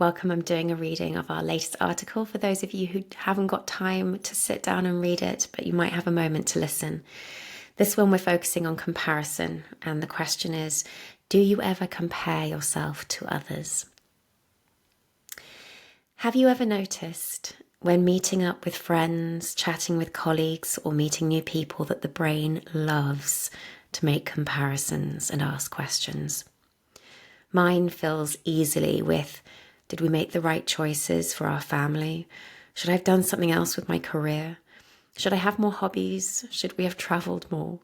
Welcome. I'm doing a reading of our latest article for those of you who haven't got time to sit down and read it, but you might have a moment to listen. This one we're focusing on comparison, and the question is, do you ever compare yourself to others? Have you ever noticed when meeting up with friends, chatting with colleagues, or meeting new people that the brain loves to make comparisons and ask questions? Mine fills easily with, did we make the right choices for our family? Should I have done something else with my career? Should I have more hobbies? Should we have travelled more?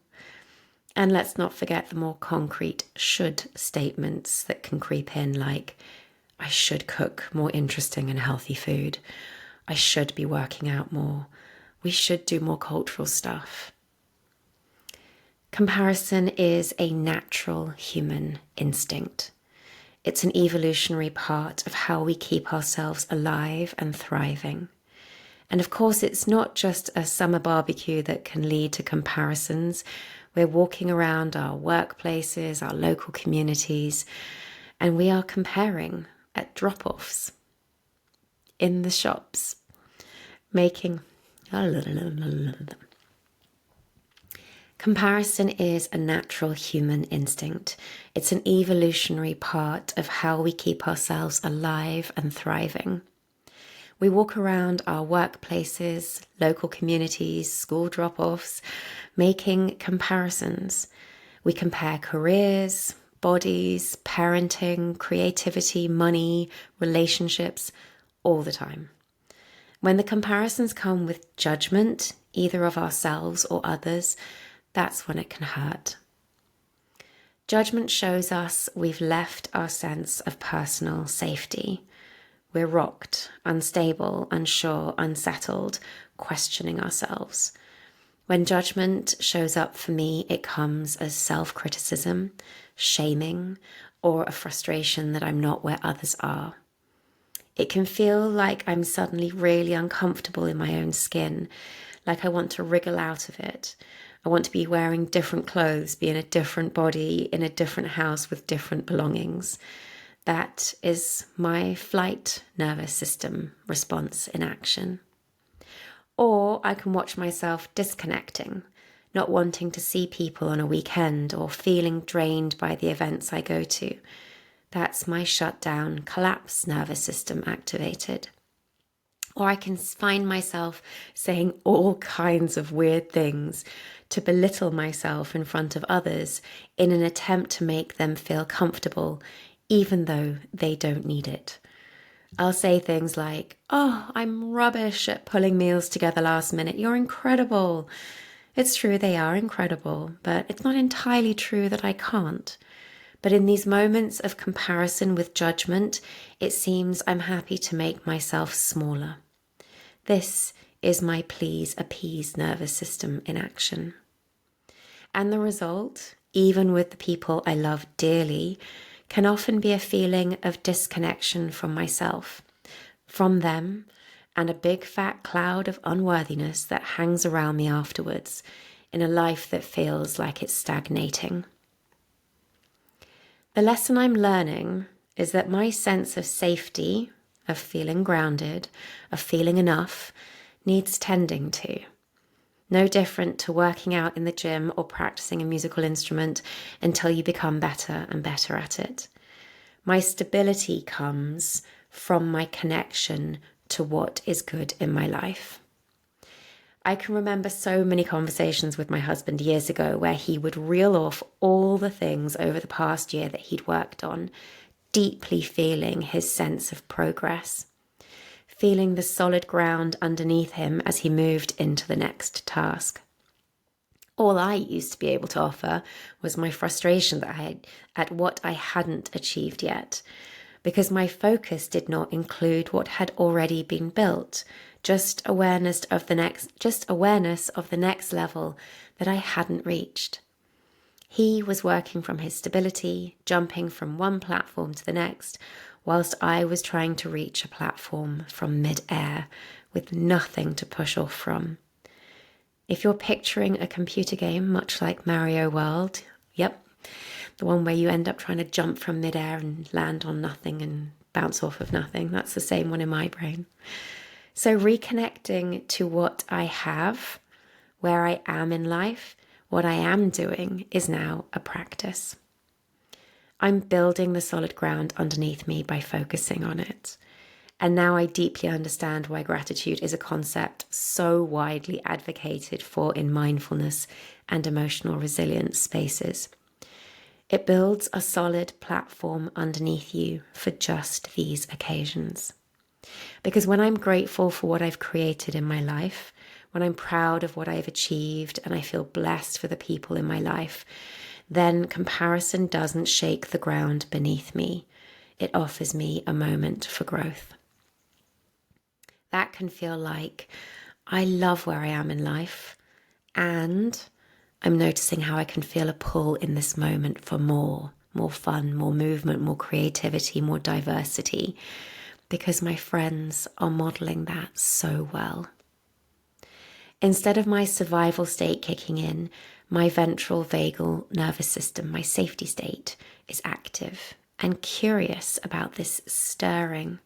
And let's not forget the more concrete should statements that can creep in, like, I should cook more interesting and healthy food. I should be working out more. We should do more cultural stuff. Comparison is a natural human instinct. It's an evolutionary part of how we keep ourselves alive and thriving. And of course, it's not just a summer barbecue that can lead to comparisons. We're walking around our workplaces, our local communities, and we are comparing at drop-offs, in the shops, making... Comparison is a natural human instinct. It's an evolutionary part of how we keep ourselves alive and thriving. We walk around our workplaces, local communities, school drop-offs, making comparisons. We compare careers, bodies, parenting, creativity, money, relationships, all the time. When the comparisons come with judgment, either of ourselves or others, that's when it can hurt. Judgment shows us we've left our sense of personal safety. We're rocked, unstable, unsure, unsettled, questioning ourselves. When judgment shows up for me, it comes as self-criticism, shaming, or a frustration that I'm not where others are. It can feel like I'm suddenly really uncomfortable in my own skin, like I want to wriggle out of it. I want to be wearing different clothes, be in a different body, in a different house with different belongings. That is my flight nervous system response in action. Or I can watch myself disconnecting, not wanting to see people on a weekend or feeling drained by the events I go to. That's my shutdown, collapse nervous system activated. Or I can find myself saying all kinds of weird things to belittle myself in front of others in an attempt to make them feel comfortable, even though they don't need it. I'll say things like, oh, I'm rubbish at pulling meals together last minute. You're incredible. It's true, they are incredible, but it's not entirely true that I can't. But in these moments of comparison with judgment, it seems I'm happy to make myself smaller. This is my please appease nervous system in action. And the result, even with the people I love dearly, can often be a feeling of disconnection from myself, from them, and a big fat cloud of unworthiness that hangs around me afterwards in a life that feels like it's stagnating. The lesson I'm learning is that my sense of safety, of feeling grounded, of feeling enough, needs tending to. No different to working out in the gym or practicing a musical instrument until you become better and better at it. My stability comes from my connection to what is good in my life. I can remember so many conversations with my husband years ago where he would reel off all the things over the past year that he'd worked on, deeply feeling his sense of progress, feeling the solid ground underneath him as he moved into the next task. All I used to be able to offer was my frustration that I had at what I hadn't achieved yet, because my focus did not include what had already been built, just awareness of the next level that I hadn't reached. He was working from his stability, jumping from one platform to the next, whilst I was trying to reach a platform from mid-air with nothing to push off from. If you're picturing a computer game much like Mario World, yep, the one where you end up trying to jump from mid-air and land on nothing and bounce off of nothing. That's the same one in my brain. So reconnecting to what I have, where I am in life, what I am doing is now a practice. I'm building the solid ground underneath me by focusing on it. And now I deeply understand why gratitude is a concept so widely advocated for in mindfulness and emotional resilience spaces. It builds a solid platform underneath you for just these occasions. Because when I'm grateful for what I've created in my life, when I'm proud of what I've achieved and I feel blessed for the people in my life, then comparison doesn't shake the ground beneath me. It offers me a moment for growth. That can feel like I love where I am in life, and I'm noticing how I can feel a pull in this moment for more fun, more movement, more creativity, more diversity, because my friends are modeling that so well. Instead of my survival state kicking in, my ventral vagal nervous system, my safety state, is active and curious about this stirring.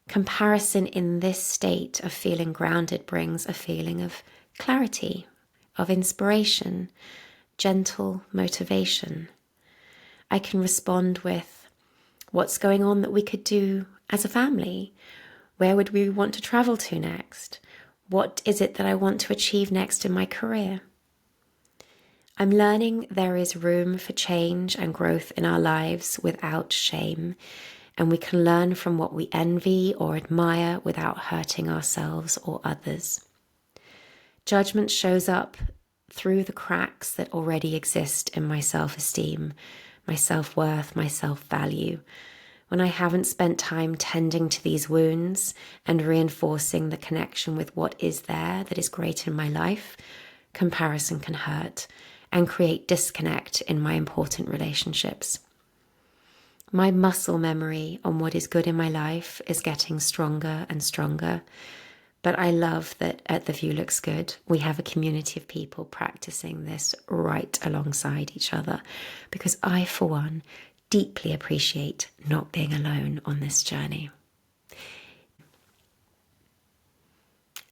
Comparison in this state of feeling grounded brings a feeling of clarity, of inspiration, gentle motivation. I can respond with what's going on that we could do as a family. Where would we want to travel to next? What is it that I want to achieve next in my career? I'm learning there is room for change and growth in our lives without shame, and we can learn from what we envy or admire without hurting ourselves or others. Judgment shows up through the cracks that already exist in my self-esteem, my self-worth, my self-value. When I haven't spent time tending to these wounds and reinforcing the connection with what is there that is great in my life, comparison can hurt and create disconnect in my important relationships. My muscle memory on what is good in my life is getting stronger and stronger. But I love that at The View Looks Good, we have a community of people practicing this right alongside each other, because I, for one, deeply appreciate not being alone on this journey.